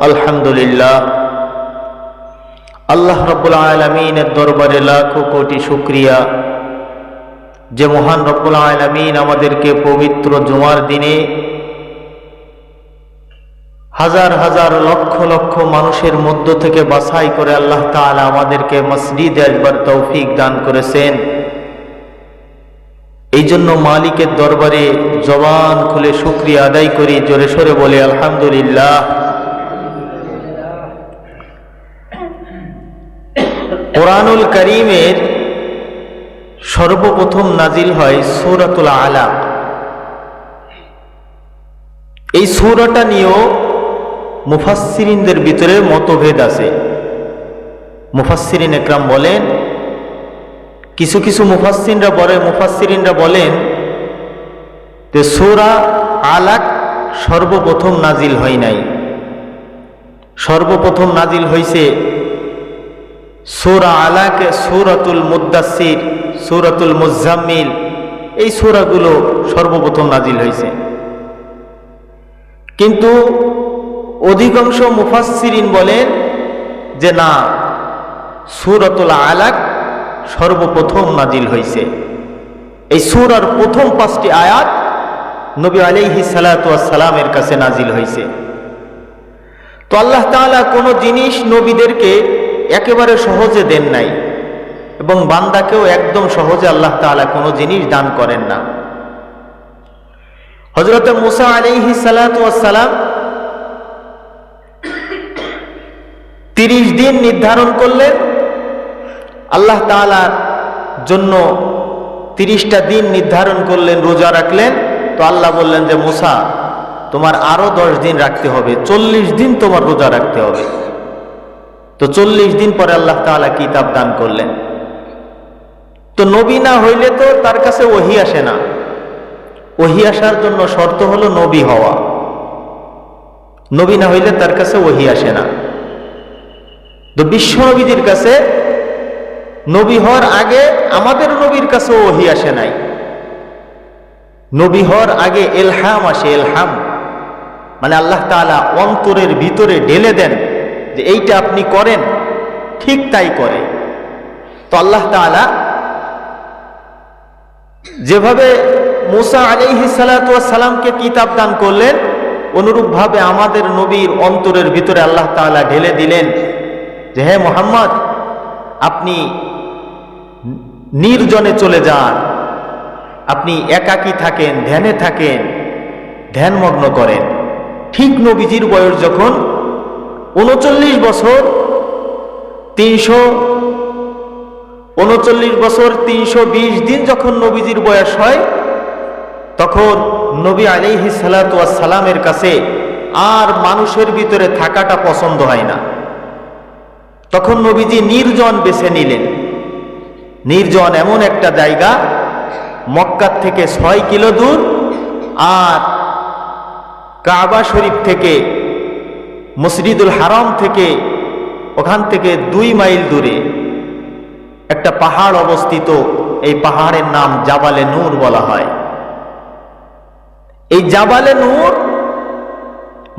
আলহামদুলিল্লাহ। আল্লাহ রব্বুল আলামিনের দরবারে লাখো কোটি শুকরিয়া যে মহান রব্বুল আলামিন আমাদেরকে পবিত্র জুমার দিনে হাজার হাজার লক্ষ লক্ষ মানুষের মধ্য থেকে বাছাই করে আল্লাহ তাআলা আমাদেরকে মসজিদে আসবার তৌফিক দান করেছেন। এই জন্য মালিকের দরবারে জবান খুলে শুকরিয়া আদায় করি, জোরে সোরে বলে আলহামদুলিল্লাহ। কোরআনুল কারীমের সর্বপ্রথম নাজিল হয় সূরাতুল আলাক। এই সূরাটা নিয়েও মুফাসসিরিনদের ভিতরে মতভেদ আছে। মুফাসসিরিন একরাম বলেন, কিছু কিছু মুফাসসিরিনরা বলেন যে সূরা আলাক সর্বপ্রথম নাজিল হয় নাই, সর্বপ্রথম নাজিল হয়েছে সূরা আলাক, সূরাতুল মুদ্দাসসির, সূরাতুল মুজাম্মিল, এই সূরাগুলো সর্বপ্রথম নাজিল হয়েছে। কিন্তু অধিকাংশ মুফাসসিরিন বলেন যে না, সূরাতুল আলাক সর্বপ্রথম নাজিল হয়েছে। এই সূরার প্রথম 5টি আয়াত নবী আলাইহিস সালাতু ওয়াস সালামের কাছে নাজিল হয়েছে। তো আল্লাহ তাআলা কোনো জিনিস নবীদেরকে একেবারে সহজে দেন নাই এবং বান্দাকেও একদম সহজে আল্লাহ তাআলা কোনো জিনিস দান করেন না। হযরত মুসা আলাইহিস সালাতু ওয়াস সালাম 30 দিন নির্ধারণ করলেন আল্লাহ তাআলার জন্য। 30টা দিন নির্ধারণ করলেন, রোজা রাখলেন। তো আল্লাহ বললেন যে মুসা, তোমার আরো 10 দিন রাখতে হবে, 40 দিন তোমার রোজা রাখতে হবে। তো 40 দিন পরে আল্লাহ তাআলা কিতাব দান করলেন। তো নবী না হইলে তো তার কাছে ওহী আসে না। ওহী আসার জন্য শর্ত হলো নবী হওয়া। নবী না হইলে তার কাছে ওহী আসে না। তো বিশ্ব নবীদের কাছে নবী হওয়ার আগে আমাদের নবীর কাছে ওহী আসে নাই। নবী হওয়ার আগে ইলহাম আসে। ইলহাম মানে আল্লাহ তাআলা অন্তরের ভিতরে ঢেলে দেন যে এইটা আপনি করেন, ঠিক তাই করে। তো আল্লাহ তাআলা যেভাবে মুসা আলাইহিস সালাতু ওয়াস সালামকে কিতাব দান করলেন, অনুরূপভাবে আমাদের নবীর অন্তরের ভিতরে আল্লাহ তাআলা ঢেলে দিলেন যে হে মুহাম্মদ, আপনি নির্জনে চলে যান, আপনি একাকী থাকেন, ধ্যানে থাকেন, ধ্যানমগ্ন করেন। ঠিক নবীজির বয়স যখন 39 বছর 320 দিন যখন নবীজির বয়স হয়, তখন নবী আলাইহিস সালাতু ওয়াস সালামের কাছে আর মানুষের ভিতরে থাকাটা পছন্দ হয় না। তখন নবীজি নির্জন বেছে নিলেন। নির্জন এমন একটা জায়গা, মক্কা থেকে 6 কিলো দূর, আর কাবা শরীফ থেকে, মসজিদুল হারাম থেকে, ওখান থেকে 2 মাইল দূরে একটা পাহাড় অবস্থিত। এই পাহাড়ের নাম জাবালে নূর বলা হয়। এই জাবালে নূর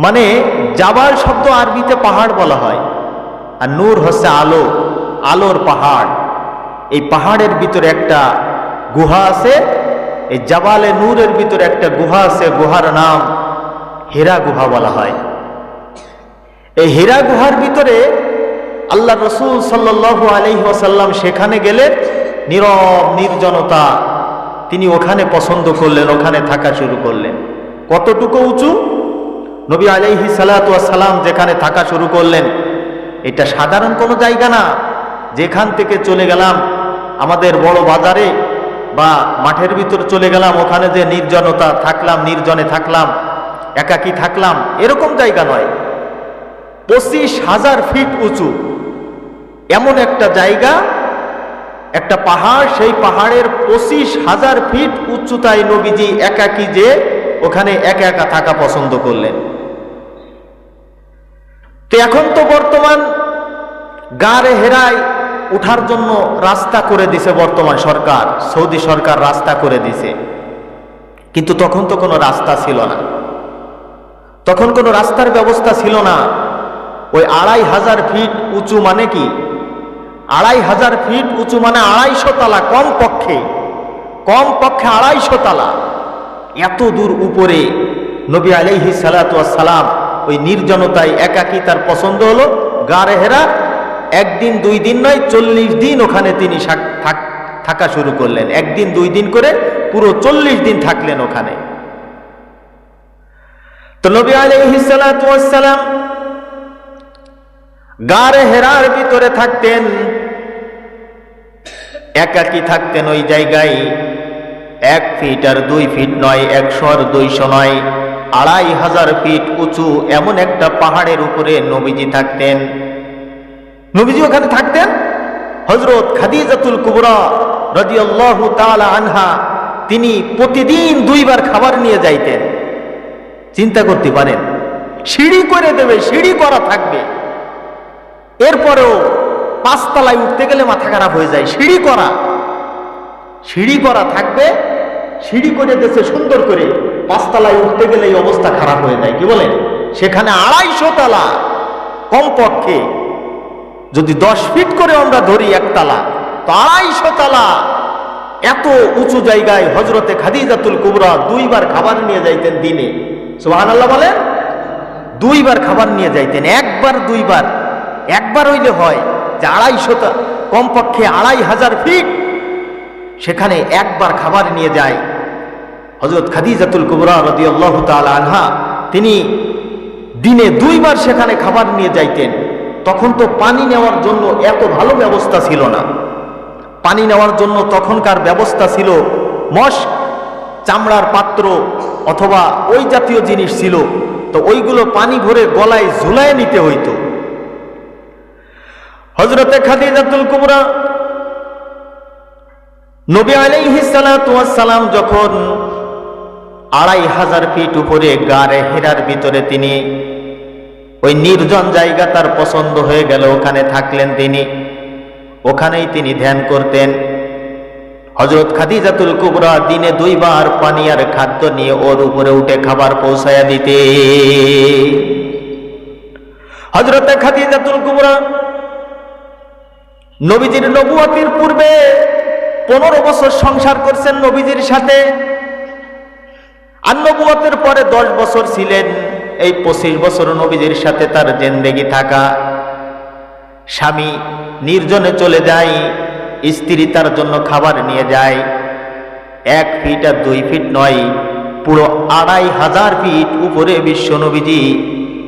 মানে জাবাল শব্দ আরবিতে পাহাড় বলা হয়, আর নূর হচ্ছে আলো, আলোর পাহাড়। এই পাহাড়ের ভিতরে একটা গুহা আছে। এই জাবালে নূরের ভিতরে একটা গুহা আছে, গুহার নাম হীরা গুহা বলা হয়। এই হীরা গুহার ভিতরে আল্লাহ রাসূল সাল্লাল্লাহু আলাইহি ওয়াসাল্লাম সেখানে গেলেন। নীরব নির্জনতা তিনি ওখানে পছন্দ করলেন, ওখানে থাকা শুরু করলেন। কতটুকু উঁচু! নবী আলাইহিস সালাতু ওয়াস সালাম যেখানে থাকা শুরু করলেন, এটা সাধারণ কোনো জায়গা না। যেখান থেকে চলে গেলাম আমাদের বড় বাজারে বা মাঠের ভিতর চলে গেলাম, ওখানে যে নির্জনতা থাকলাম, নির্জনে থাকলাম, একাকী থাকলাম, এরকম জায়গা নয়। 25,000 ফিট উঁচু এমন একটা জায়গা, একটা পাহাড়। সেই পাহাড়ের 25,000 ফিট উচ্চতায় নবীজি একাকী যে ওখানে একা একা থাকা পছন্দ করলেন। তো এখন তো বর্তমান গাড়ে হেরায় উঠার জন্য রাস্তা করে দিছে বর্তমান সরকার, সৌদি সরকার রাস্তা করে দিছে। কিন্তু তখন তো কোনো রাস্তা ছিল না, তখন কোনো রাস্তার ব্যবস্থা ছিল না। ওই 2500 ফিট উঁচু মানে কি? 2500 ফিট উঁচু মানে 250 তালা, কমপক্ষে 250 তালা। এত দূর উপরে নবী আলাইহিস সালাতু ওয়াস সালাম ওই নির্জনতায় একাকী তার পছন্দ হলো। গারে হেরা একদিন 2 দিন নয়, 40 দিন ওখানে তিনি থাকা শুরু করলেন। একদিন 2 দিন করে পুরো 40 দিন থাকলেন ওখানে। তো নবী আলাইহিস সালাতু ওয়াস সালাম গারে হেরার ভিতরে থাকতেন, একাকী থাকতেন ওই জায়গায়। 1 ফিট আর 2 ফিট নয়, 100 আর 200 নয়, 2500 ফিট উঁচু এমন একটা পাহাড়ের উপরে নবীজি থাকতেন। নবীজি ওখানে থাকতেন। হযরত খাদিজাতুল কুবরা রাদিয়াল্লাহু তাআলা আনহা তিনি প্রতিদিন 2 বার খাবার নিয়ে যাইতেন। চিন্তা করতে পারেন, সিঁড়ি করে দেবে, সিঁড়ি করা থাকবে, এরপরেও 5 তলায় উঠতে গেলে মাথা খারাপ হয়ে যায়। সিঁড়ি করা থাকবে, সিঁড়ি করে দিয়েছে সুন্দর করে, 5 তলায় উঠতে গেলে এই অবস্থা খারাপ হয়ে যায়। কি বলেন? সেখানে 250 তালা, কমপক্ষে যদি 10 ফিট করে আমরা ধরি একতলা, তো 250 তালা। এত উঁচু জায়গায় হযরতে খাদিজাতুল কুবরা 2 বার খাবার নিয়ে যাইতেন দিনে। সুবহানাল্লাহ বলেন। 2 বার খাবার নিয়ে যাইতেন। একবার 2 বার, একবার হইলে হয় যে 250, কমপক্ষে 2500 ফিট, সেখানে একবার খাবার নিয়ে যায় হযরত খাদিজাতুল কুবরা রাদিয়াল্লাহু তাআলা আনহা। তিনি দিনে 2 বার সেখানে খাবার নিয়ে যাইতেন। তখন তো পানি নেওয়ার জন্য এত ভালো ব্যবস্থা ছিল না। পানি নেওয়ার জন্য তখনকার ব্যবস্থা ছিল মশক, চামড়ার পাত্র অথবা ওই জাতীয় জিনিস ছিল। তো ওইগুলো পানি ভরে গলায় ঝুলায় নিতে হইতো। হযরতে খাদিজাতুল কুবরা নবী আলাইহিস সালাতু ওয়াস সালাম যখন 2500 ফিট উপরে গারে হেরার ভিতরে তিনি ওই নির্জন জায়গা তার পছন্দ হয়ে গেল, ওখানে থাকলেন তিনি। ওখানেই তিনি ধ্যান করতেন। হযরত খাদিজাতুল কুবরা দিনে 2 বার পানি আর খাদ্য নিয়ে ওর উপরে উঠে খাবার পৌঁছায়া দিতে। হযরতে খাদিজাতুল কুবরা নবীজির নবুয়তির পূর্বে 15 বছর সংসার করছেন নবীজির সাথে, আর নবুয়তের পরে 10 বছর ছিলেন। এই 25 বছর নবীজির সাথে তার জিন্দেগি থাকা। স্বামী নির্জনে চলে যায়, স্ত্রী তার জন্য খাবার নিয়ে যায়। 1 ফিট আর 2 ফিট নয়, পুরো 2500 ফিট উপরে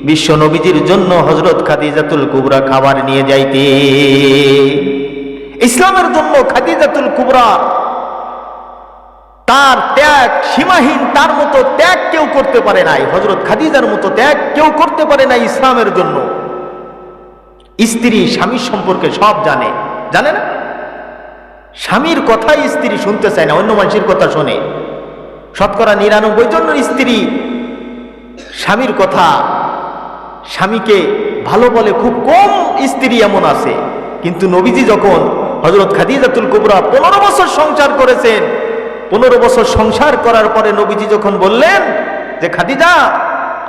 বিশ্বনবীজির জন্য হযরত খাদিজাতুল কুবরা খাবার নিয়ে যাইতে। ইসলামের জন্য খাদিজাতুল কুবরা তার ত্যাগ সীমাহীন, তার মতো ত্যাগ কেউ করতে পারে নাই। হযরত খাদিজার মতো ত্যাগ কেউ করতে পারে নাই ইসলামের জন্য। স্ত্রী স্বামীর সম্পর্কে সব জানে না? স্বামীর কথাই স্ত্রী শুনতে চায় না, অন্য মানুষের কথা শোনে। 99% স্ত্রী স্বামীর কথা, স্বামীকে ভালো বলে খুব কম স্ত্রী এমন আছে। কিন্তু নবীজি যখন হযরত খাদিজাতুল কুবরা 15 বছর সংসার করেছেন, 15 বছর সংসার করার পরে নবীজি যখন বললেন যে খাদিজা,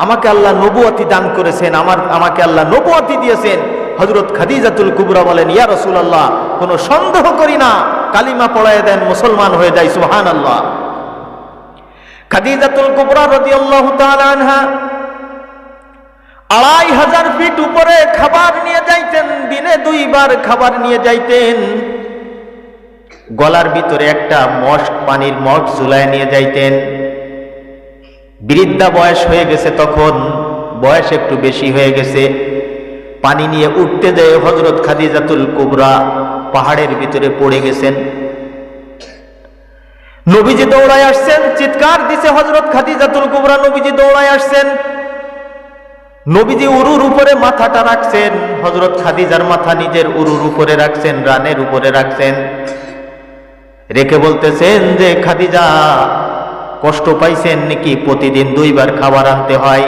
আমাকে আল্লাহ নবুয়তি দান করেছেন, আমাকে আল্লাহ নবুয়তি দিয়েছেন, হযরত খাদিজাতুল কুবরা বলেন, ইয়া রাসূলুল্লাহ, কোনো সন্দেহ করি না, কালিমা পড়ায় দেন, মুসলমান হয়ে যায়। সুবহানাল্লাহ। খাদিজাতুল কুবরা রাদিয়াল্লাহু তাআলা আনহা 2500 ফিট উপরে খাবার নিয়ে যাইতেন, দিনে 2 বার খাবার নিয়ে যাইতেন। গলার ভিতরে একটা মশক, পানির মগ ঝুলায় নিয়ে যাইতেন। বৃদ্ধা বয়স হয়ে গেছে, তখন বয়স একটু বেশি হয়ে গেছে। পানি নিয়ে উঠতে যায় হযরত খাদিজাতুল কুবরা পাহাড়ের ভিতরে পড়ে গেছেন। নবীজি দৌড়ায় আসছেন, চিৎকার দিছে হযরত খাদিজাতুল কুবরা। নবীজি দৌড়ায় আসছেন, নবীজি উরুর উপরে মাথাটা রাখছেন, হযরত খাদিজার মাথা নিজের উরুর উপরে রাখছেন, রানের উপরে রাখছেন, রেখে বলতেছেন যে খাদিজা, কষ্ট পাইছেন নাকি? প্রতিদিন 2 বার খাবার আনতে হয়।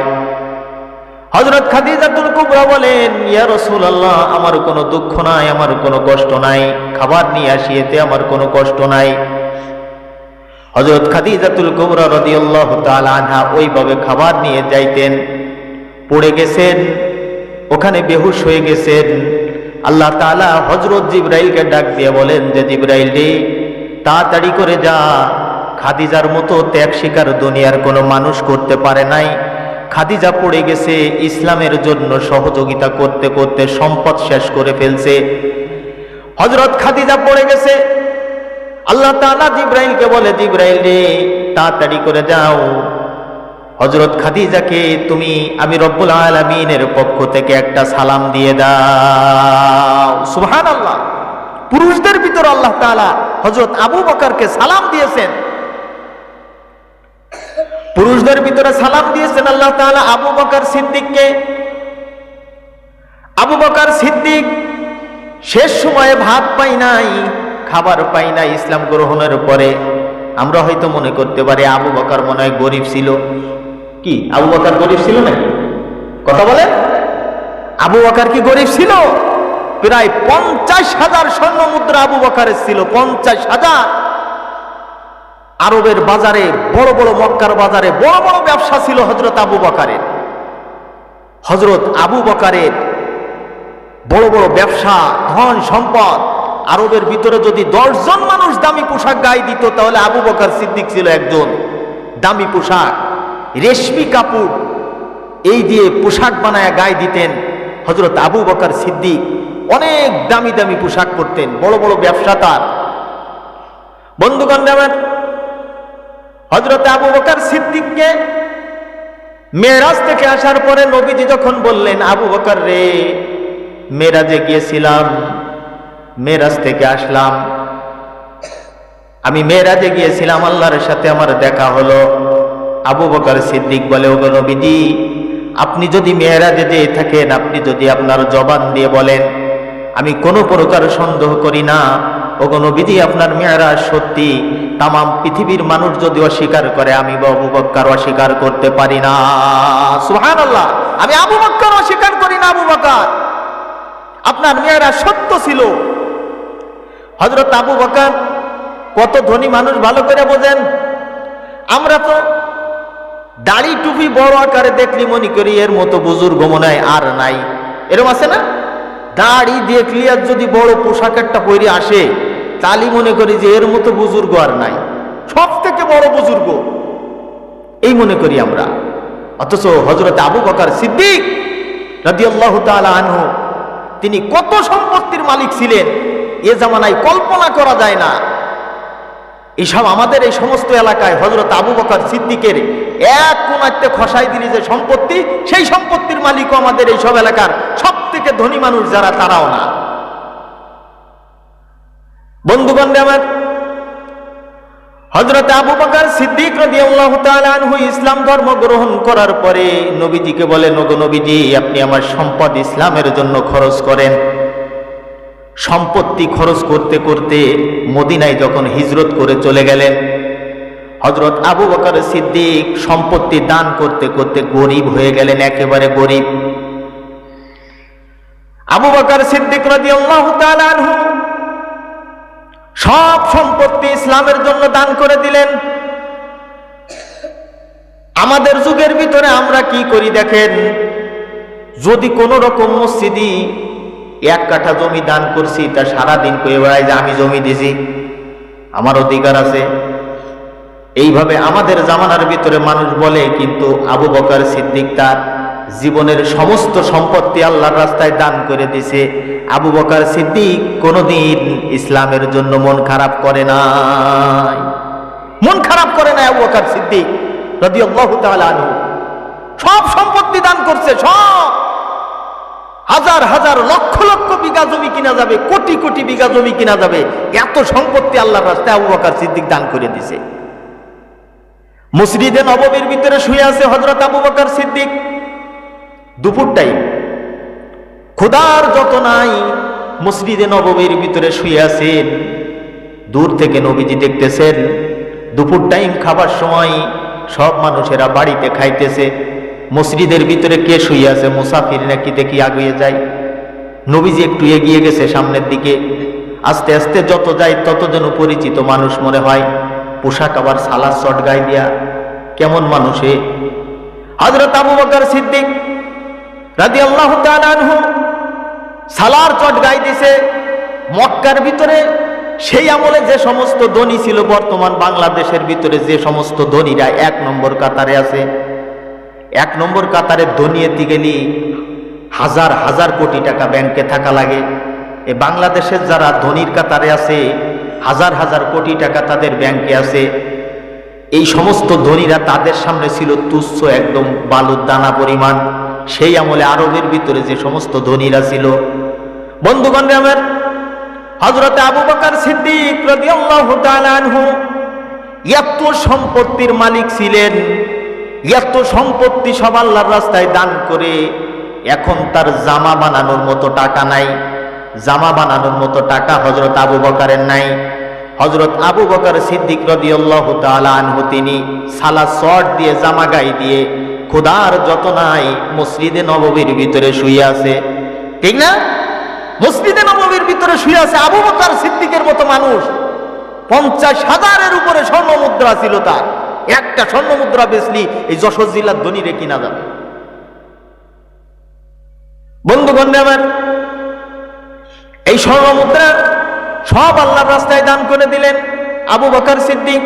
হযরত খাদিজাতুল কুবরা বলেন, ইয়া রাসূলুল্লাহ, আমার কোনো দুঃখ নাই, আমার কোনো কষ্ট নাই, খাবার নিয়ে আসি, এতে আমার কোনো কষ্ট নাই। হযরত খাদিজাতুল কুবরা রাদিয়াল্লাহু তাআলা আনহা ওইভাবে খাবার নিয়ে যাইতেন। পড়ে গেছেন, ওখানে বেহুশ হয়ে গেছেন। আল্লাহ তাআলা হযরত জিবরাইলকে ডাক দিয়ে বলেন যে জিবরাইল রে, তাড়াতাড়ি করে যা, খাদিজার মতো ত্যাগ স্বীকার দুনিয়ার কোনো মানুষ করতে পারে নাই। খাদিজা পড়ে গেছে, ইসলামের জন্য সহযোগিতা করতে করতে সম্পদ শেষ করে ফেলছে। হযরত খাদিজা পড়ে গেছে। আল্লাহ তাআলা জিবরাইলকে বলে, জিবরাইল রে, তাড়াতাড়ি করে যাও, হযরত খাদিজাকে তুমি আমি রব্বুল আলামিনের পক্ষ থেকে একটা সালাম দিয়ে দাও। সুবহানাল্লাহ। পুরুষদের ভিতর আল্লাহ তাআলা হযরত আবু বকরকে সালাম দিয়েছেন। পুরুষদের ভিতরে সালাম দিয়েছেন আল্লাহ তাআলা আবু বকর সিদ্দিককে। আবু বকর সিদ্দিক শেষ সময়ে ভাত পাই নাই, খাবার পাই নাই ইসলাম গ্রহণের পরে। আমরা হয়তো মনে করতে পারি আবু বকর মনে হয় গরিব ছিল। কি আবু বকর গরিব ছিল নাকি? কথা বলেন, আবু বকর কি গরিব ছিল? প্রায় 50,000 স্বর্ণ মুদ্রা আবু বকরের ছিল, 50,000। আরবের বাজারে বড় বড়, মক্কার বাজারে বড় বড় ব্যবসা ছিল হযরত আবু বকরের। হযরত আবু বকরের বড় বড় ব্যবসা, ধন সম্পদ। আরবের ভিতরে যদি 10 জন মানুষ দামি পোশাক গায়ে দিত, তাহলে আবু বকর সিদ্দিক ছিল একজন। দামি পোশাক, রেশমি কাপড়, এই দিয়ে পোশাক বানায় গায়ে দিতেন হযরত আবু বকর সিদ্দিক। অনেক দামি দামি পোশাক পরতেন, বড় বড় ব্যবসা তার। বন্ধুগণ আমার, হযরত আবু বকর সিদ্দিককে মেরাজ থেকে আসার পরে নবীজি যখন বললেন, আবু বকর রে, মেরাজে গিয়েছিলাম, মেরাজ থেকে আসলাম, আমি মেরাজে গিয়েছিলাম, আল্লাহর সাথে আমার দেখা হলো। আবু বকর সিদ্দিক বলে, ওগো নবীজি, আপনি যদি মেরাজে যেয়ে থাকেন, আপনি যদি আপনার জবান দিয়ে বলেন, আমি কোনো প্রকার সন্দেহ করি না, ওগো নবীজি আপনার মেরাজ সত্যি। তাম পৃথিবীর মানুষ যদি অস্বীকার করে, আমি আবু বকর অস্বীকার করতে পারি না। সুবহানাল্লাহ। আমি আবু বকর অস্বীকার করি না, আবু বকর আপনার মেরাজ সত্য ছিল। হযরত আবু বকর কত ধনী মানুষ ভালো করে বোঝেন। আমরা তো দাড়ি টুপি বড় আকারে দেখলি মনে করি এর মতো বুজুর্গ মনে হয় আর নাই, এরকম আছে না? দাড়ি দেখলি আর যদি বড় পোশাক একটা পরে আসে, তালি মনে করি যে এর মতো বুজুর্গ আর নাই, সব থেকে বড় বুজুর্গ এই মনে করি আমরা। অথচ হযরত আবু বকর সিদ্দিক রাদিয়াল্লাহু তাআলা আনহু, তিনি কত সম্পত্তির মালিক ছিলেন এ জামানায় কল্পনা করা যায় না। এইসব আমাদের এই সমস্ত এলাকায় হযরত আবু বকর সিদ্দিকের এক কোণাতে খসাই দিলি যে সম্পত্তি, সেই সম্পত্তির মালিকও আমাদের এই সব এলাকার সব থেকে ধনী মানুষ যারা, তারাও না। বন্ধুগণ আমার, হযরত আবু বকর সিদ্দিক রাদিয়াল্লাহু তাআলা আনহু ইসলাম ধর্ম গ্রহণ করার পরে নবীজিকে বলেন, ওগো নবীজি, আপনি আমার সম্পদ ইসলামের জন্য খরচ করেন। সম্পত্তি খরচ করতে করতে মদিনায় যখন হিজরত করে চলে গেলেন, হযরত আবু বকর সিদ্দিক সম্পত্তি দান করতে করতে গরিব হয়ে গেলেন, একেবারে গরিব। আবু বকর সিদ্দিক রাদিয়াল্লাহু তাআলা আনহু সব সম্পত্তি ইসলামের জন্য দান করে দিলেন। আমাদের যুগের ভিতরে আমরা কি করি দেখেন, যদি কোন রকম মসজিদি 1 কাঠা জমি দান করছি, তা সারাদিন কয়ে বেড়ায় যে আমি জমি দিছি, আমার অধিকার আছে। এইভাবে আমাদের জামানার ভিতরে মানুষ বলে, কিন্তু আবু বকর সিদ্দিক তার জীবনের সমস্ত সম্পত্তি আল্লাহর রাস্তায় দান করে দিছে। আবু বকর সিদ্দিক কোনদিন ইসলামের জন্য মন খারাপ করে নাই, মন খারাপ করে নাই আবু বকর সিদ্দিক রাদিয়াল্লাহু তাআলা আনহু। সব সম্পত্তি দান করছে, সব হাজার হাজার লক্ষ লক্ষ বিঘা জমি কিনা যাবে, কোটি কোটি বিঘা জমি কিনা যাবে, এত সম্পত্তি আল্লাহর রাস্তায় আবু বকর সিদ্দিক দান করে দিছে। মসজিদে নববীর ভিতরে শুয়ে আছে হযরত আবু বকর সিদ্দিক। দুপুর টাইম, খোদার যত নাই, মসজিদে নববীর ভিতরে শুয়ে আছেন। দূর থেকে নবীজি দেখতেছেন, দুপুর টাইম খাবার সময় সব মানুষেরা বাড়িতে খাইতেছে, মসজিদের ভিতরে কে শুয়ে আছে, মুসাফির নাকি দেখি এগিয়ে যায়। নবীজি একটু এগিয়ে গেছে সামনের দিকে, আস্তে আস্তে যত যায় তত যেন পরিচিত মানুষ মনে হয়। পোশাক আবার সালাদ শট গায়ে দিয়া, কেমন মানুষে। হযরত আবু বকর সিদ্দিক রাদিয়াল্লাহু তাআলা আনহু সালার চট গাই দিছে। মক্কার ভিতরে সেই আমলে যে সমস্ত ধনী ছিল, বর্তমান বাংলাদেশের ভিতরে যে সমস্ত ধনীরা 1 নম্বর কাতারে আছে, 1 নম্বর কাতারে ধনীতে গেলি হাজার হাজার কোটি টাকা ব্যাংকে থাকা লাগে। এই বাংলাদেশের যারা ধনীর কাতারে আছে, হাজার হাজার কোটি টাকা তাদের ব্যাংকে আছে। এই সমস্ত ধনীরা তাদের সামনে ছিল তুচ্ছ একদম বালুর দানা পরিমাণ। সেই আমলে আরবের ভিতরে যে সমস্ত ধনীরা ছিল, বন্ধুগণ আমার, হযরত আবু বকর সিদ্দিক রাদিয়াল্লাহু তাআলা আনহু এত সম্পত্তির মালিক ছিলেন, এত সম্পত্তি সব আল্লাহর রাস্তায় দান করে এখন তার জামা বানানোর মতো টাকা নাই। জামা বানানোর মতো টাকা হযরত আবু বকরের নাই। হযরত আবু বকর সিদ্দিক রাদিয়াল্লাহু তাআলা আনহু তিনি সালা শর্ট দিয়ে জামা গায়ে দিয়ে খোদার যতনায় মসজিদে নববীর ভিতরে শুয়ে আছে, ঠিক না? মসজিদে নববীর ভিতরে শুয়ে আছে আবু বকর সিদ্দিকের মতো মানুষ। 50,000-এর উপরে স্বর্ণ মুদ্রা ছিল তার। একটা স্বর্ণ মুদ্রা বেচলি এই যশোর জেলার ধনীরে কিনা যাবে। বন্ধুগণ আমার, এই স্বর্ণ মুদ্রা সব আল্লাহর রাস্তায় দান করে দিলেন আবু বকর সিদ্দিক।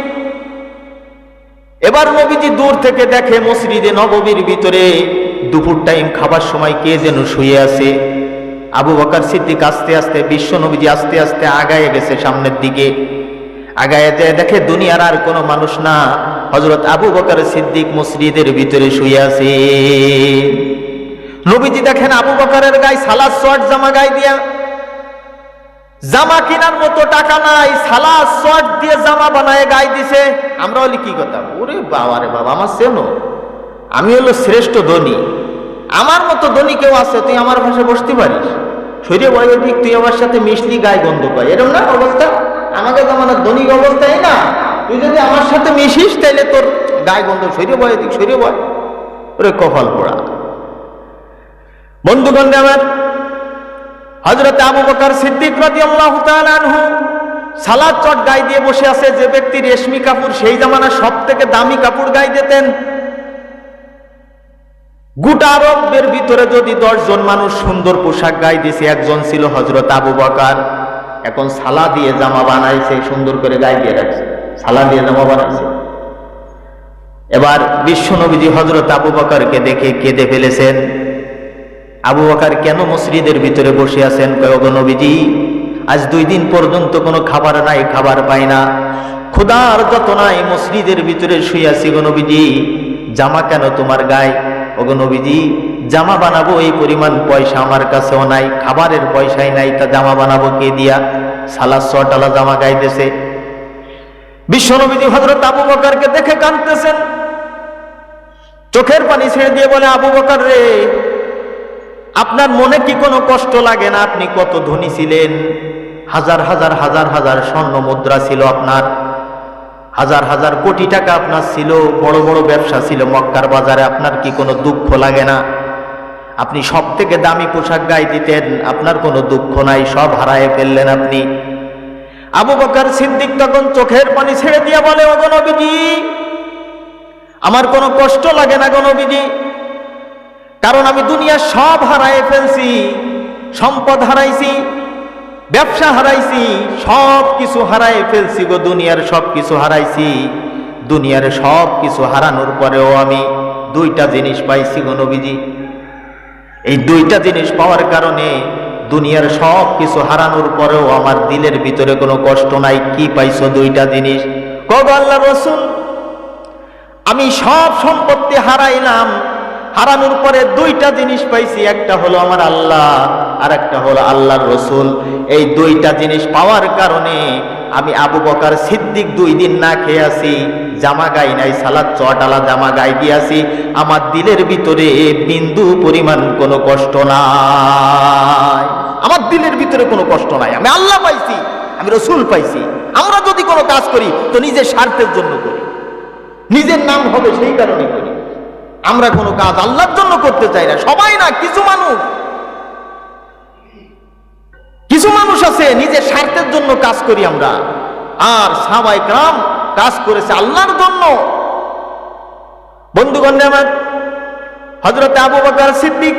এবার নবীজি দূর থেকে দেখে মসজিদে নববীর ভিতরে দুপুর টাইম খাবার সময় কে যেন শুয়ে আছে। আবু বকর সিদ্দিক আস্তে আস্তে, বিশ্ব নবীজি আস্তে আস্তে আগায় গেছে সামনের দিকে। আগায় যায় দেখে দুনিয়ার আর কোনো মানুষ না, হযরত আবু বকর সিদ্দিক মসজিদের ভিতরে শুয়ে আছে। নবীজি দেখেন আবু বকরের গায়ে সালাদ শর্ট জামা গায়ে দিয়া, জামা কেনার মতো টাকা নাই, সালাদ শর্ট দিয়ে জামা বানায় গায়ে দিছে। আমরা বলি কি কথা, ওরে বাবা রে বাবা, আমার সেনো, আমি হলো শ্রেষ্ঠ ধনী, আমার মতো ধনী কেউ আছে, তুই আমার পাশে বসতে পারিস? শরীরে বলে ঠিক, তুই আমার সাথে মিশলি গায়ে গন্ধ পাই, এরকম না অবস্থা? আমাকে তো আমার ধনী অবস্থায় না, তুই যদি আমার সাথে মিশিস তাইলে তোর গায়ে গন্ধ। শরীরে বলে ঠিক, শরীরে বয়, ওরে কপাল পোড়া। বন্ধুগণ আমার, হযরত আবু বকর সিদ্দিক রাদিয়াল্লাহু তাআলা আনহু সালাদ চট গায়ে দিয়ে বসে আছে। যে ব্যক্তি রেশমি কাপড় সেই জামানা সব থেকে দামি কাপড় গায়ে দিতেন। গোটা আরবের ভিতরে যদি 10 জন মানুষ সুন্দর পোশাক গায়ে দিছে, একজন ছিল হযরত আবু বকর। এখন সালা দিয়ে জামা বানাইছে, সুন্দর করে গায়ে দিয়ে রাখছে, সালা দিয়ে জামা বানাইছে। এবার বিশ্ব নবীজি হযরত আবু বকরকে দেখে কেঁদে ফেলেছেন। আবু বকর কেন মসজিদের ভিতরে বসে আছেন? কয়, ওগো নবীজি, আজ 2 দিন পর্যন্ত কোনো খাবার নাই, খাবার পাই না, ক্ষুধার যতনায় মসজিদের ভিতরে শুয়ে আছি গো নবীজি। জামা কেন তোমার গায়ে? ওগো নবীজি, জামা বানাবো এই পরিমাণ পয়সা আমার কাছেও নাই, খাবারের পয়সাই নাই, তা জামা বানাবো কে দিয়া? সালাদ শর্টওয়ালা জামা গাইতেছে। বিশ্ব নবীজি হযরত আবু বকরকে দেখে কাঁদতেছেন, চোখের পানি ছেড়ে দিয়ে বলে, আবু বকর রে, আপনার মনে কি কোনো কষ্ট লাগে না? আপনি কত ধনী ছিলেন, হাজার হাজার হাজার হাজার স্বর্ণ মুদ্রা ছিল আপনার, হাজার হাজার কোটি টাকা আপনার ছিল, বড় বড় ব্যবসা ছিল মক্কার বাজারে, আপনার কি কোনো দুঃখ লাগে না? আপনি সব থেকে দামি পোশাক গায়ে দিতেন, আপনার কোনো দুঃখ নাই, সব হারায় ফেললেন আপনি। আবু বকর সিদ্দিক তখন চোখের পানি ছেড়ে দিয়ে বলে, ওগো নবীজি, আমার কোনো কষ্ট লাগে না গো নবীজি, কারণ আমি দুনিয়া সব হারায় ফেলছি, সম্পদ হারাইছি, ব্যবসা হারাইছি, সব কিছু হারায় ফেলছি গো, দুনিয়ার সব কিছু হারাইছি। দুনিয়ার সব কিছু হারানোর পরেও আমি 2টা জিনিস পাইছি গো নবীজি। এই 2টা জিনিস পাওয়ার কারণে দুনিয়ার সব কিছু হারানোর পরেও আমার দিলের ভিতরে কোনো কষ্ট নাই। কি পাইছো? 2টা জিনিস। কগো আল্লাহর রাসূল, আমি সব সম্পত্তি হারাইলাম, হারানোর পরে 2টা জিনিস পাইছি, একটা হলো আমার আল্লাহ, আর একটা হলো আল্লাহর রসুল। এই 2টা জিনিস পাওয়ার কারণে আমি আবু বকর সিদ্দিক 2 দিন না খেয়ে আছি, জামা গাই নাই, সালাদ চটালা জামা গাই দিয়েছি, আমার দিলের ভিতরে বিন্দু পরিমাণ কোনো কষ্ট নাই, আমার দিলের ভিতরে কোনো কষ্ট নাই। আমি আল্লাহ পাইছি, আমি রসুল পাইছি। আমরা যদি কোনো কাজ করি তো নিজের স্বার্থের জন্য করি, নিজের নাম হবে সেই কারণে করি। আমরা কোনো কাজ আল্লাহর জন্য করতে চাই না, সবাই না, কিছু মানুষ আছে নিজের স্বার্থের জন্য কাজ করি আমরা, আর সাহাবায়ে কেরাম কাজ করেছে আল্লাহর জন্য। বন্ধুগণ আমার, হযরত আবু বকর সিদ্দিক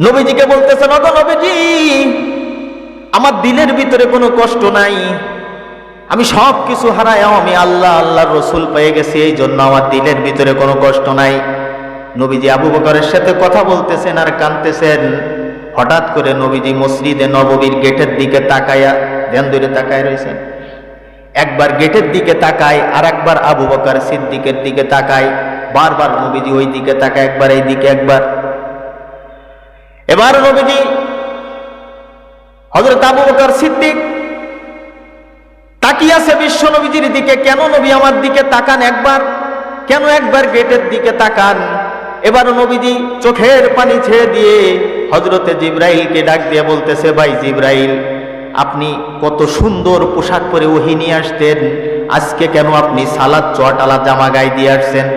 নবীজিকে বলতেছেন, ওগো নবীজি, আমার দিলের ভিতরে কোনো কষ্ট নাই, আমি সব কিছু হারায়াও আমি আল্লাহর রসুল পেয়ে গেছি, এই জন্য আমার দিলের ভিতরে কোনো কষ্ট নাই। নবীজি আবু বকরের সাথে কথা বলতেছেন আর কাঁদতেছেন। হঠাৎ করে নবীজি মসজিদে নববীর গেটের দিকে তাকায়া ধ্যান ধরে তাকায় রয়েছেন। একবার গেটের দিকে তাকায় আর একবার আবু বকর সিদ্দিকের দিকে তাকায়। বারবার নবীজি ওই দিকে তাকায়, একবার এই দিকে একবার। এবার নবীজি হযরত আবু বকর সিদ্দিক তাকিয়ে আছে বিশ্ব নবীজির দিকে। কেন নবী আমার দিকে তাকান একবার, কেন একবার গেটের দিকে তাকান? এবার নবীজি চোখের পানি ছেড়ে দিয়ে হযরতে জিবরাইলকে ডাক দিয়ে বলতেছে, ভাই জিবরাইল, আপনি কত সুন্দর পোশাক পরে ওহী নিয়ে আসতেন, আজকে কেন আপনি সালাদ চট আলা জামা গায়ে দিয়ে আসছেন?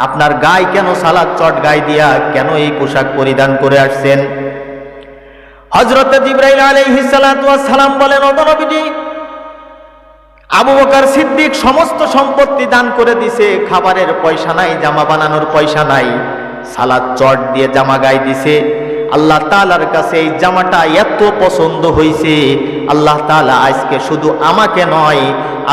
আপনার গায়ে কেন সালাদ চট গায়ে দিয়া কেন এই পোশাক পরিধান করে আসছেন? হযরতে জিবরাইল আলাইহিস সালাতু ওয়াস সালাম বলেন, ওগো নবীজি, আবু বকর সিদ্দিক সমস্ত সম্পত্তি দান করে দিছে, খাবারের পয়সা নাই, জামা বানানোর পয়সা নাই, সালাদ চট দিয়ে জামা গায়ে দিছে। আল্লাহ তাআলার কাছে এই জামাটা এত পছন্দ হয়েছে, আল্লাহ তাআলা আজকে শুধু আমাকে নয়,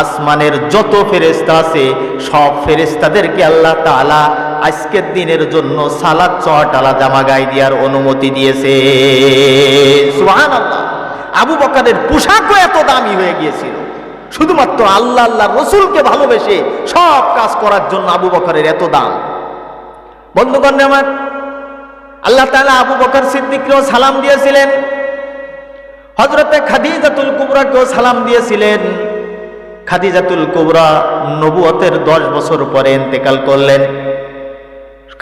আসমানের যত ফেরেশতা আছে সব ফেরেশতাদেরকে আল্লাহ তাআলা আজকের দিনের জন্য সালাদ চট আলা জামা গায়ে দেওয়ার অনুমতি দিয়েছে। সুবহানাল্লাহ। আবু বকরের পোশাকও এত দামি হয়ে গিয়েছিল, শুধুমাত্র আল্লাহ রসুলকে ভালোবেসে সব কাজ করার জন্য আবু বকরের এত দাম। বন্ধুগণ আমার, আল্লাহ তাআলা আবু বকর সিদ্দিককেও সালাম দিয়েছিলেন, হযরতে খাদিজাতুল কুবরাকেও সালাম দিয়েছিলেন। খাদিজাতুল কুবরা নবুয়তের 10 বছর পরে ইন্তেকাল করলেন।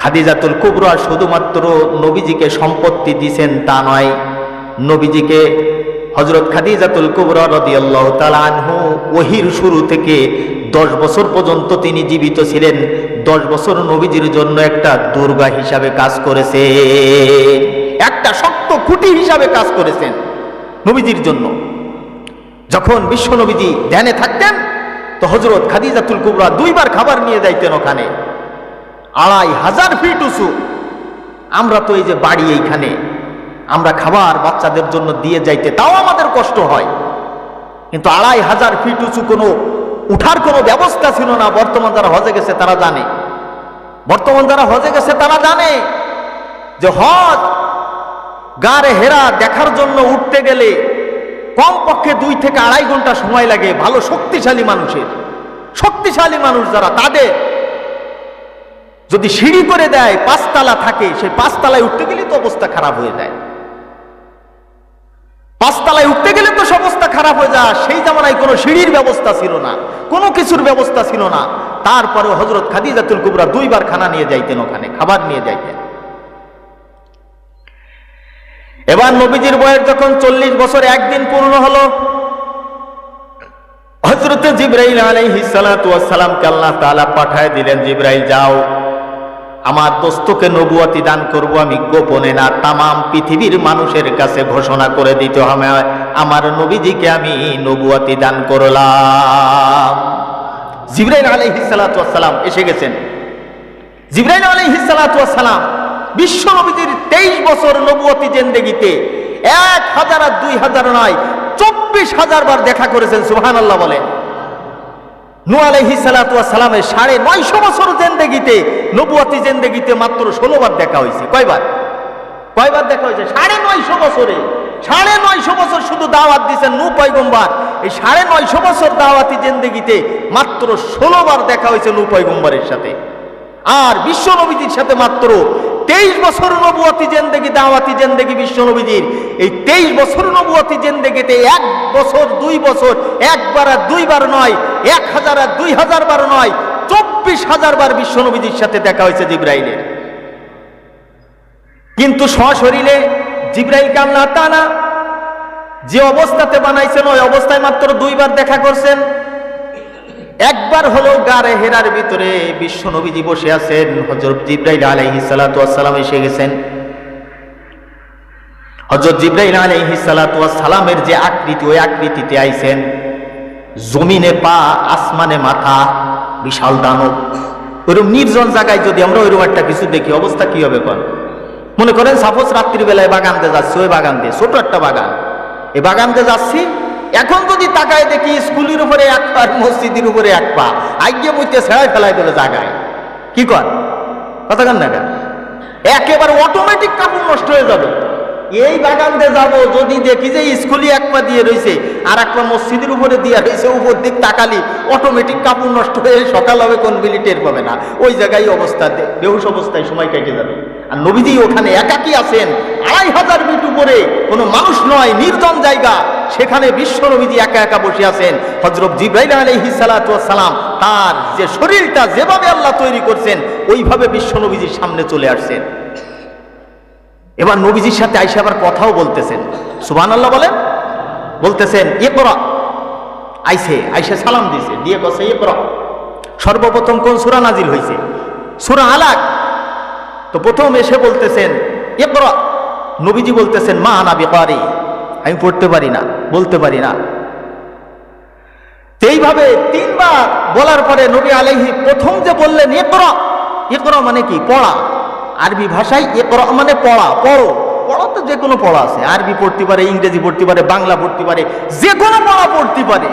খাদিজাতুল কুবরা শুধুমাত্র নবীজিকে সম্পত্তি দিয়েছেন তা নয়, নবীজিকে হযরত খাদিজাতুল কুবরা রাদিয়াল্লাহু তাআলা আনহু ওহীর শুরু থেকে 10 বছর পর্যন্ত তিনি জীবিত ছিলেন। 10 বছর নবীজির জন্য একটা দুর্গা হিসাবে কাজ করেছে, একটা শক্ত খুঁটি হিসাবে কাজ করেছেন নবীজির জন্য। যখন বিশ্ব নবীজি ধ্যানে থাকতেন তো হযরত খাদিজাতুল কুবরা 2 বার খাবার নিয়ে যাইতেন ওখানে, 2500 ফিট উঁচু। আমরা তো এই যে বাড়ি এইখানে, আমরা খাবার বাচ্চাদের জন্য দিয়ে যাইতে তাও আমাদের কষ্ট হয়, কিন্তু 2500 ফিট উঁচু কোনো উঠার কোনো ব্যবস্থা ছিল না। বর্তমান যারা হজে গেছে তারা জানে, বর্তমান যারা হজে গেছে তারা জানে যে হজ গারে হেরা দেখার জন্য উঠতে গেলে কমপক্ষে 2 থেকে 2.5 ঘন্টা সময় লাগে। ভালো শক্তিশালী মানুষের, শক্তিশালী মানুষ যারা, তাদের যদি সিঁড়ি করে দেয় 5 তলা থাকে, সেই 5 তলায় উঠতে গেলে তো অবস্থা খারাপ হয়ে যায়। 5 তলায় উঠতে গেলে তো অবস্থা খারাপ হয়ে যায়। সেই জামানায় কোনো সিঁড়ির ব্যবস্থা ছিল না, কোনো কিছুর ব্যবস্থা ছিল না। তারপরে হযরত খাদিজাতুল কুবরা 2 বার খানা নিয়ে যাইতেন, ওখানে খাবার নিয়ে যাইতেন। এবার নবীজির বয়স যখন 40 বছর 1 দিন পূর্ণ হলো, হযরত জিবরাইল আলাইহিস সালাতু ওয়াস সালামকে আল্লাহ তাআলা পাঠায় দিলেন, জিবরাইল যাও, আমার দোস্তকে নবুয়তি দান করব আমি গোপনে না, তামাম পৃথিবীর মানুষের কাছে ঘোষণা করে দিতে হবে আমার নবীজিকে আমি নবুয়তি দান করলাম। জিবরাইল আলাইহিস সালাতু ওয়াস সালাম এসে গেছেন। জিবরাইল আলাইহিস সালাতু ওয়াস সালাম বিশ্ব নবীজির 23 বছর নবুয়তি জিন্দেগিতে 1000 আর 2000 নয়, 24000 বার দেখা করেছেন। সুবহানাল্লাহ বলেন। নূহ আলাইহিস সালাতু ওয়াস সালামের 950 বছর জিন্দেগিতে, নবুয়তি জিন্দেগিতে মাত্র 16 বার দেখা হয়েছে। কয়বার দেখা হয়েছে? 950 বছরে। 950 বছর শুধু দাওয়াত দিয়েছেন নূহ পয়গম্বর। এই 950 বছর দাওয়াতি জিন্দেগিতে মাত্র 16 বার দেখা হয়েছে নূহ পয়গম্বরের সাথে। আর বিশ্ব নবীজির সাথে মাত্র 23 বছর নবুয়তি জিন্দেগি, দাওয়াতি জিন্দেগি বিশ্ব নবীজির। এই 23 বছর নবুয়তি জিন্দেগিতে 1 বছর 2 বছর, 1 বার আর 2 বার নয়, 1000 আর 2000 বার নয়, 24000 বার বিশ্ব নবীজির সাথে দেখা হয়েছে জিবরাইলের। কিন্তু সশরীরে জিবরাইলকে আল্লাহ তাআলা যে অবস্থাতে বানাইছেন ওই অবস্থায় মাত্র 2 বার দেখা করছেন। একবার হলো গারে হেরার ভিতরে বিশ্ব নবীজি বসে আছেন, হযরত জিবরাইল আলাইহিস সালাতু ওয়াস সালাম এসে গেছেন। হযরত জিবরাইল আলাইহিস সালাতু ওয়াস সালামের যে আকৃতি, ওই আকৃতিতে আইছেন। জমিনে পা, আসমানে মাথা, বিশাল দানব। ওইরকম নির্জন জায়গায় যদি আমরা ওইরকম একটা কিছু দেখি অবস্থা কি হবে? কোন মনে করেন সাপোজ রাত্রিবেলায় বাগান দিয়ে যাচ্ছি, ওই বাগান দিয়ে ছোট একটা বাগান, এই বাগান দিয়ে যাচ্ছি, এখন যদি তাকায় দেখি স্কুলের উপরে এক পা, মসজিদের উপরে এক পা, আইগিয়ে মুইতে ছেড়াই ফেলাই দিলে জায়গায় কি কর কথা কন না কেন? একেবারে অটোমেটিক কাপড় নষ্ট হয়ে যাবে। এই বাগান দিয়ে যাবো, যদি দেখি যে স্কুলে এক পা দিয়ে রয়েছে আর এক পা মসজিদের উপরে দিয়ে রয়েছে, উপর দিক তাকালি অটোমেটিক কাপড় নষ্ট হয়ে সকাল হবে, কোন বিলি টের পাবে না, ওই জায়গায় অবস্থাতে বেহুশ অবস্থায় সময় কেটে যাবে। আর নবীজি ওখানে একাকী আছেন, 2500 ফিট উপরে, কোনো মানুষ নয়, নির্জন জায়গা, সেখানে বিশ্ব নবীজি একা একা বসে আছেন। হযরত জিবরাইল আলাইহিস সালাতু ওয়াস সালাম তার যে শরীরটা যেভাবে আল্লাহ তৈরি করছেন ওইভাবে বিশ্ব নবীজির সামনে চলে আসছেন। এবার নবীজির সাথে আয়েশা আবার কথাও বলতেছেন, সুবহানাল্লাহ বলেন, বলতেছেন ইকরা। আয়েশা সালাম দিয়েছে, দিয়ে কছে ইকরা। সর্বপ্রথম কোন সূরা নাজিল হয়েছে? সূরা আলাক। তো প্রথম এসে বলতেছেন ইকরা, নবীজি বলতেছেন মা আনা বিকারি, আমি পড়তে পারি না, বলতে পারি না। এইভাবে 3 বার বলার পরে নবী আলাইহি প্রথম যে বললেন ইকরা, ইকরা মানে কি? পড়া। আরবি ভাষায় ইকরা মানে পড়া, পড়ো। পড়া তো যে কোনো পড়া আছে, আরবি পড়তে পারে, ইংরেজি পড়তে পারে, বাংলা পড়তে পারে, যে কোনো পড়া পড়তে পারে।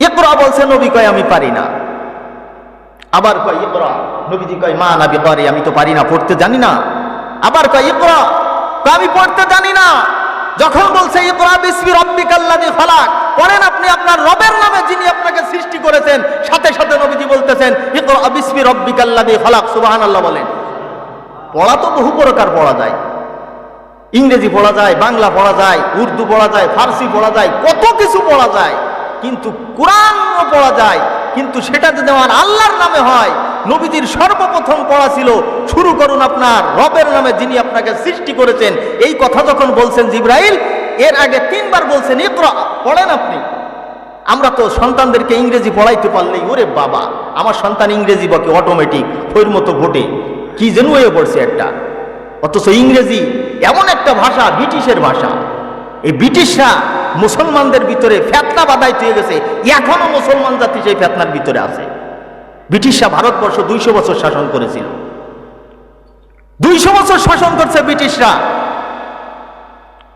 ইকরা বলছে, নবী কয় আমি পারি না। আবার কয় ইকরা, নবীজি কয় মা আনা বিকারি, আমি তো পারি না, পড়তে জানি না। আবার কয় ইকরা, আমি পড়তে জানি না। যখন বলছে ইকরা বিসমি রাব্বিকাল্লাযী খালাক, পড়েন আপনি আপনার রবের নামে যিনি আপনাকে সৃষ্টি করেছেন, সাথে সাথে নবীজি বলতেছেন ইকরা বিসমি রাব্বিকাল্লাযী খালাক। সুবহানাল্লাহ বলেন। পড়া তো বহু প্রকার পড়া যায়, ইংরেজি পড়া যায়, বাংলা পড়া যায়, উর্দু পড়া যায়, ফার্সি পড়া যায়, কত কিছু পড়া যায়, কিন্তু কোরআনও পড়া যায়। কিন্তু সেটা যদি আমার আল্লাহর নামে হয়, নবীজির সর্বপ্রথম পড়া ছিল শুরু করুন আপনার রবের নামে যিনি আপনাকে সৃষ্টি করেছেন। এই কথা যখন বলছেন জিবরাইল, এর আগে 3 বার বলছেন ইকরা, পড়েন আপনি। আমরা তো সন্তানদেরকে ইংরেজি পড়াইতে পারলেই ওরে বাবা, আমার সন্তান ইংরেজি বকে অটোমেটিক, ফইর মতো ঘটে, কি যেন হয়ে পড়ছে একটা। অথচ ইংরেজি এমন একটা ভাষা, ব্রিটিশের ভাষা। এই ব্রিটিশরা মুসলমানদের ভিতরে ফেতনা বাঁধাই দিয়ে গেছে, এখনো মুসলমান জাতি সেই ফেতনার ভিতরে আছে। ব্রিটিশরা ভারতবর্ষ 200 বছর শাসন করেছিল, 200 বছর শাসন করছে ব্রিটিশরা।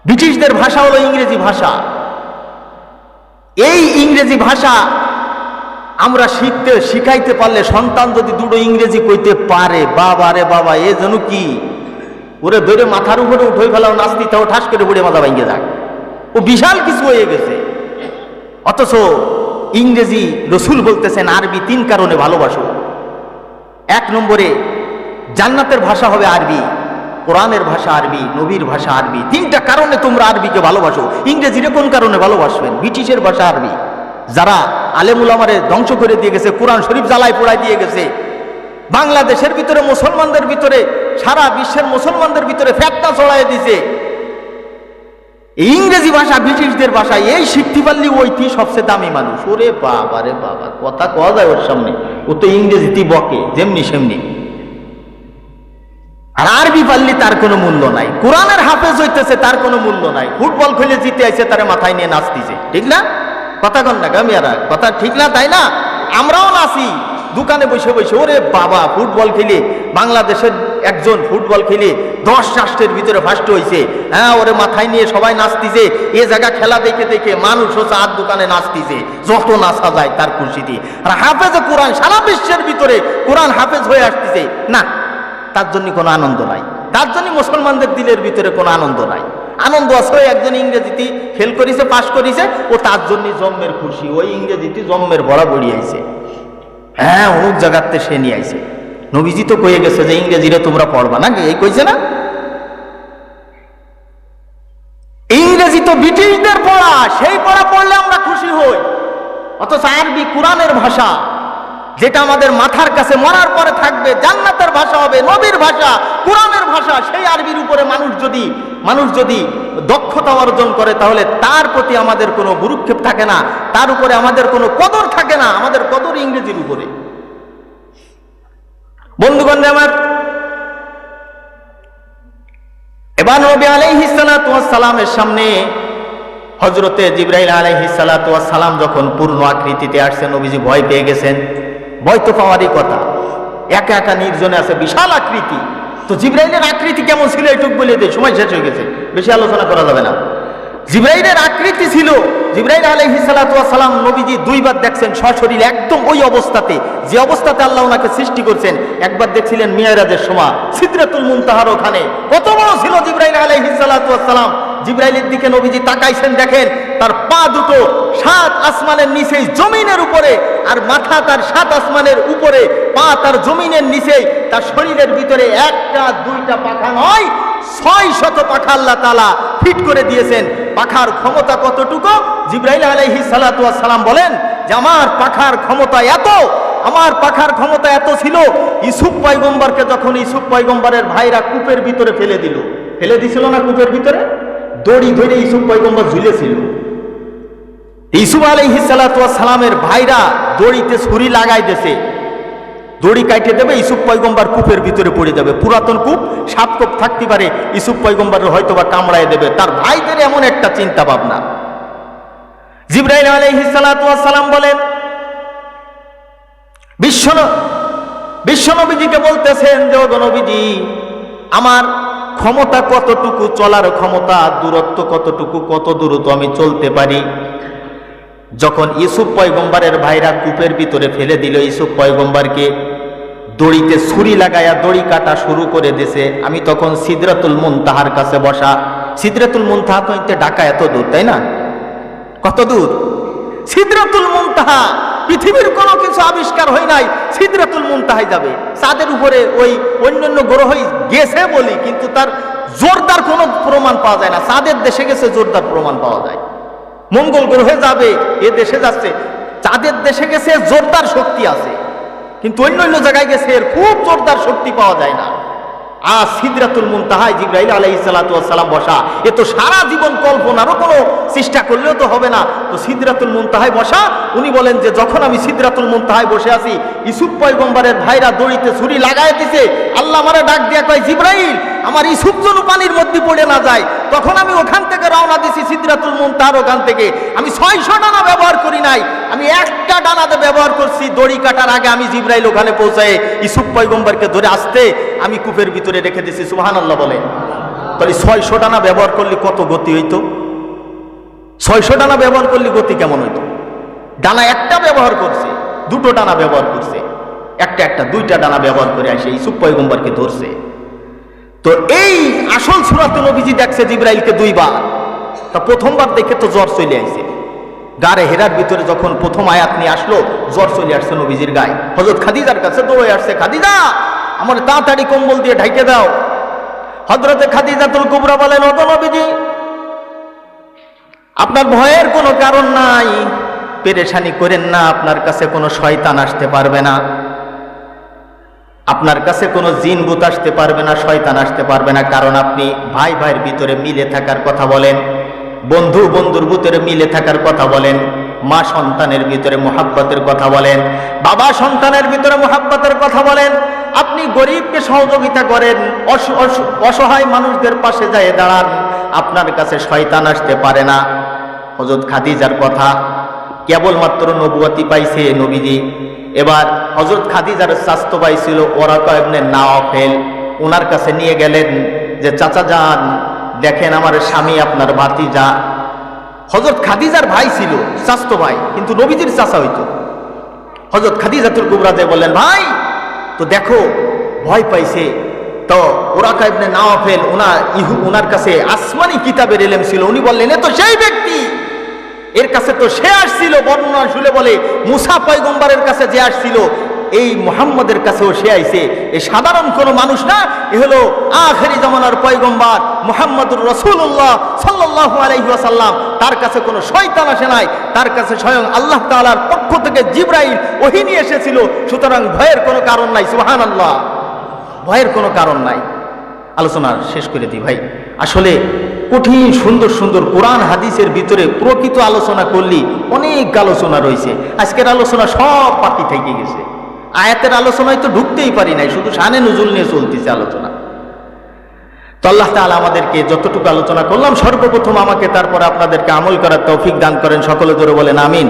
ব্রিটিশদের ভাষা হলো ইংরেজি ভাষা। এই ইংরেজি ভাষা আমরা শিখাইতে পারলে, সন্তান যদি দুটো ইংরেজি কইতে পারে, বাবা রে বাবা, এ যেন কি, ওরে ধরে মাথার উপরে উঠে ফেলাও, নাস্তি তাও ঠাস করে পড়ে মাথা ভেঙে যাক, ও বিশাল কিছু হয়ে গেছে। অথচ ইংরেজি রসুল বলতেছেন আরবি 3 কারণে ভালোবাসো। 1 নম্বরে জান্নাতের ভাষা হবে আরবি, কোরআনের ভাষা আরবি, নবীর ভাষা আরবি। 3টা কারণে তোমরা আরবিকে ভালোবাসো। ইংরেজিরে কোন কারণে ভালোবাসবেন? ব্রিটিশের ভাষা আরবি, যারা আলেমুল আমারে ধ্বংস করে দিয়ে গেছে, কোরআন শরীফ জ্বালায় পোড়ায় দিয়ে গেছে। বাংলাদেশের ভিতরে মুসলমানদের ভিতরে, সারা বিশ্বের মুসলমানদের ভিতরে ফেতনা ছড়ায় দিছে। ইংরেজি ভাষা ব্রিটিশদের ভাষা, এই শিখতে পারলি ওইটি সবচেয়ে দামি মানুষ। ওরে বাবা রে বাবা, কথা কওয়া যায় ওর সামনে, ও তো ইংরেজিতে বকে যেমনি সেমনি। আর আরবি পারলি তার কোনো মূল্য নাই। কোরআনের হাফেজ হইতেছে, তার কোনো মূল্য নাই। ফুটবল খেলে জিতে আইছে, তারে মাথায় নিয়ে নাচতেছে, ঠিক না? কথা কন না গামিয়ারা, কথা ঠিক না, তাই না? আমরাও নাচি দোকানে বসে বসে। ওরে বাবা, ফুটবল খেলে বাংলাদেশের একজন ফুটবল খেলে 10 রাষ্ট্রের ভিতরে ফার্স্ট হয়েছে, হ্যাঁ, ওরে মাথায় নিয়ে সবাই নাচতেছে। এ জায়গা খেলা দেখে দেখে মানুষ হচ্ছে আর দোকানে নাচতেছে, যত নাচা যায় তার খুশিতে। আর হাফেজে কোরআন সারা বিশ্বের ভিতরে কোরআন হাফেজ হয়ে আসতেছে না, তার জন্য কোনো আনন্দ নাই। তার জন্য মুসলমানদের দিলের ভিতরে কোনো আনন্দ নাই। আনন্দ আছে ওই একজন ইংরেজিতে ফেল করেছে, পাশ করেছে, ও তার জন্য জন্মের খুশি, ওই ইংরেজিতে জন্মের ভরা বড়িয়েছে, হ্যাঁ, অমুক জায়গাতে সে নিয়ে আইছে। নবীজি তো কয়ে গেছে যে ইংরেজিরে তোমরা পড়বা নাকি, এই কইছে না? ইংরেজি তো ব্রিটিশদের পড়া, সেই পড়া পড়লে আমরা খুশি হই। অথচ আরবি কোরআনের ভাষা, যেটা আমাদের মাথার কাছে মরার পরে থাকবে, জান্নাতের ভাষা হবে, নবীর ভাষা, কোরআনের ভাষা, সেই আরবির উপরে মানুষ যদি দক্ষতা অর্জন করে, তাহলে তার প্রতি আমাদের কোনো গুরুক্ষেপ থাকে না, তার উপরে আমাদের কোনো কদর থাকে না। আমাদের কদর ইংরেজির উপরে। বন্ধুগণ আমার, এবার নবী আলাইহিস সালাতু ওয়াস সালামের সামনে হযরতে জিবরাইল আলাইহিস সালাতু ওয়াস সালাম যখন পূর্ণ আকৃতিতে আসছে, নবীজি ভয় পেয়ে গেছেন। ভয় তো পাওয়ারই কথা, একা একা নির্জনে আছে, বিশাল আকৃতি। তো জিবরাইলের আকৃতি কেমন ছিল এটুকু বলে দেয়, সময় শেষ হয়ে গেছে, বেশি আলোচনা করা যাবে না। জিবরাইলের আকৃতি ছিল, জিবরাইল আলাইহিস সালাতু ওয়াস সালাম নবীজি দুইবার দেখছেন সশরীরে, একদম ওই অবস্থাতে যে অবস্থাতে আল্লাহ ওনাকে সৃষ্টি করছেন। একবার দেখছিলেন মিরাজের সময় সিদরাতুল মুনতাহার ওখানে, কত বড় ছিল জিবরাইল আলাইহিস সালাতু ওয়াস সালাম। জিবরাইলের দিকে নবীজি তাকাইছেন, দেখেন তার পা দুটো 7 আসমানের নিচে জমিনের উপরে, আর মাথা তার 7 আসমানের উপরে, পা তার জমিনের নিচে, তার শরীরের ভিতরে 1টা 2টা পাখা নয় 600 পাখা আল্লাহ তাআলা ফিট করে দিয়েছেন। পাখার ক্ষমতা কতটুকু? জিবরাইল আলাইহিস সালাতু ওয়াস সালাম বলেন যে আমার পাখার ক্ষমতা এত, আমার পাখার ক্ষমতা এত ছিল, ইউসুফ পয়গম্বরকে যখন ইউসুফ পয়গম্বরের ভাইরা কূপের ভিতরে ফেলে দিছিল না, কূপের ভিতরে দড়ি ধরে ইউসুফ পয়গম্বর ঝুলেছিল। ইউসুফ আলাইহিস সালাতু ওয়াস সালামের ভাইরা দড়িতে ছুরি লাগাই দিয়েছে, দড়ি কাটে দেবে, ইউসুফ পয়গম্বর কূপের ভিতরে পড়ে যাবে। পুরাতন কূপ, সাপ কূপ থাকতে পারে, ইউসুফ পয়গম্বরের হয়তোবা কামড়ায় দেবে। তার ভাইদের এমন একটা চিন্তা ভাবনা। জিবরাইল আলাইহিস সালাতু ওয়াস সালাম বলেন, বিশ্বনবীজিকে বলতেছেন যে ওগো নবীজি, আমার ক্ষমতা কতটুকু, চলার ক্ষমতা, দূরত্ব কতটুকু, কত দ্রুত আমি চলতে পারি। যখন ইউসুফ পয়গম্বরের ভাইরা কূপের ভিতরে ফেলে দিল ইউসুফ পয়গম্বরকে, দড়িতে ছুরি লাগায়া দড়ি কাটা শুরু করে দিয়েছে, আমি তখন সিদরাতুল মুনতাহার কাছে বসা। সিদরাতুল মুনতাহা তো ঢাকা এত দূর, তাই না? কত দূর? সিদরাতুল মুনতাহা, পৃথিবীর কোনো কিছু আবিষ্কার হয় নাই, সিদরাতুল মুনতাহায় যাবে। চাঁদের উপরে ওই অন্যান্য গ্রহই গেছে বলি, কিন্তু তার জোরদার কোনো প্রমাণ পাওয়া যায় না। চাঁদের দেশে গেছে, জোরদার প্রমাণ পাওয়া যায়। মঙ্গল গ্রহে যাবে, এ দেশে যাচ্ছে, চাঁদের দেশে গেছে, জোরদার শক্তি আছে, কিন্তু অন্য জায়গায় গেছে, এর খুব জোরদার শক্তি পাওয়া যায় না। আর সিদরাতুল মুনতাহায় জিবরাইল আলাইহিস সালাতু ওয়াস সালাম বসা, এ তো সারা জীবন কল্পনারও কোনো চেষ্টা করলেও তো হবে না। তো সিদরাতুল মুনতাহায় বসা, উনি বলেন যে যখন আমি সিদরাতুল মুনতাহায় বসে আছি, ইউসুফ পয়গম্বরের ভাইরা দড়িতে ছুরি লাগায় দিছে, আল্লাহ আমারে ডাক দিয়া কয়, জিবরাইল, আমার ইউসুফ যেন পানির মধ্যে পড়ে না যায়। তখন আমি ওখান থেকে রওনা দিছি, সিদরাতুল মুনতাহার ওখান থেকে। আমি 600 ডানা ব্যবহার করি নাই, আমি একটা ডানাতে ব্যবহার করছি। দড়ি কাটার আগে আমি জিবরাইল ওখানে পৌঁছায় ইউসুফ পয়গম্বরকে ধরে আসতে আমি কূপের ভিতরে রেখে দিছি। সুবহানাল্লাহ বলে। তাহলে 600 ডানা ব্যবহার করলে কত গতি হইতো? 600 ডানা ব্যবহার করলে গতি কেমন হইতো? ডানা একটা ব্যবহার করছে, 2টো ডানা ব্যবহার করছে, একটা 2টা ডানা ব্যবহার করে আসে ইউসুফ পয়গম্বরকে ধরছে। তো এই আসল সূরাতে নবীজি দেখছে জিবরাইলকে 2 বার। তা প্রথমবার দেখে তো জ্বর চলে আসছে, গারে হেরার ভিতরে যখন প্রথম আয়াত নিয়ে আসলো, জ্বর চলে আসছে নবীজির গায়ে। হযরত খাদিজার কাছে দৌড়ে আসছে, খাদিজা, আমার তাড়াতাড়ি কম্বল দিয়ে ঢেকে দাও। হযরতে খাদিজাতুল কুবরা বলেন, ওগো নবীজি, আপনার ভয়ের কোনো কারণ নাই, পেরেশানি করেন না, আপনার কাছে কোনো শয়তান আসতে পারবে না, আপনার কাছে কোনো জিন ভূত আসতে পারবে না, শয়তান আসতে পারবে না। কারণ আপনি ভাই ভাইয়ের ভিতরে মিলে থাকার কথা বলেন, বন্ধু বন্ধুর ভিতরে মিলে থাকার কথা বলেন, মা সন্তানের ভিতরে মুহাব্বতের কথা বলেন, বাবা সন্তানের ভিতরে মুহাব্বতের কথা বলেন, আপনি গরিবকে সহযোগিতা করেন, অসহায় মানুষদের পাশে যায় দাঁড়ান, আপনার কাছে শয়তান আসতে পারে না। হযরত খাদিজার কথা, কেবলমাত্র নবুয়তি পাইছে নবীজি। এবার হযরত খাদিজার স্বাস্থ্য ভাই ছিল ওরাকা ইবনে নাওফেল, ওনার কাছে নিয়ে গেলেন যে চাচা যান, দেখেন আমার স্বামী আপনার ভাতিজা। হযরত খাদিজার ভাই ছিল, স্বাস্থ্য ভাই, কিন্তু নবীজির চাচা হইতো। হযরত খাদিজাতুল কুবরা যে বললেন, ভাই তো দেখো ভয় পাইছে। তো ওরাকা ইবনে নাওফেল ওনার কাছে আসমানি কিতাবের ইলম ছিল, উনি বললেন এ তো সেই ব্যক্তি, এর কাছে তো সে আসছিল। বর্ণনা শুনে বলে মুসা পয়গম্বরের কাছে যে আসছিল, এই মুহাম্মদের কাছেও সে আইছে। এ সাধারণ কোনো মানুষ না, এ হলো আখেরি জামানার পয়গম্বর মুহাম্মদুর রাসূলুল্লাহ সাল্লাল্লাহু আলাইহি ওয়াসাল্লাম। তার কাছে কোনো শয়তান আসে নাই, তার কাছে স্বয়ং আল্লাহ তাআলার পক্ষ থেকে জিবরাইল ওহী নিয়ে এসেছিল। সুতরাং ভয়ের কোনো কারণ নাই। সুবহানাল্লাহ, ভয়ের কোনো কারণ নাই। আলোচনা শেষ করে দিই ভাই। আসলে কঠিন সুন্দর সুন্দর কোরআন হাদিসের ভিতরে প্রকৃত আলোচনা করলি অনেক আলোচনা রয়েছে। আজকের আলোচনা সব বাকি থেকে গেছে, আয়াতের আলোচনায় তো ঢুকতেই পারি নাই, শুধু শানে নুজুল নিয়ে চলতেছে আলোচনা। তো আল্লাহ তাআলা আমাদেরকে যতটুকু আলোচনা করলাম, সর্বপ্রথম আমাকে, তারপর আপনাদেরকে আমল করার তৌফিক দান করেন। সকলে জোরে বলেন আমিন।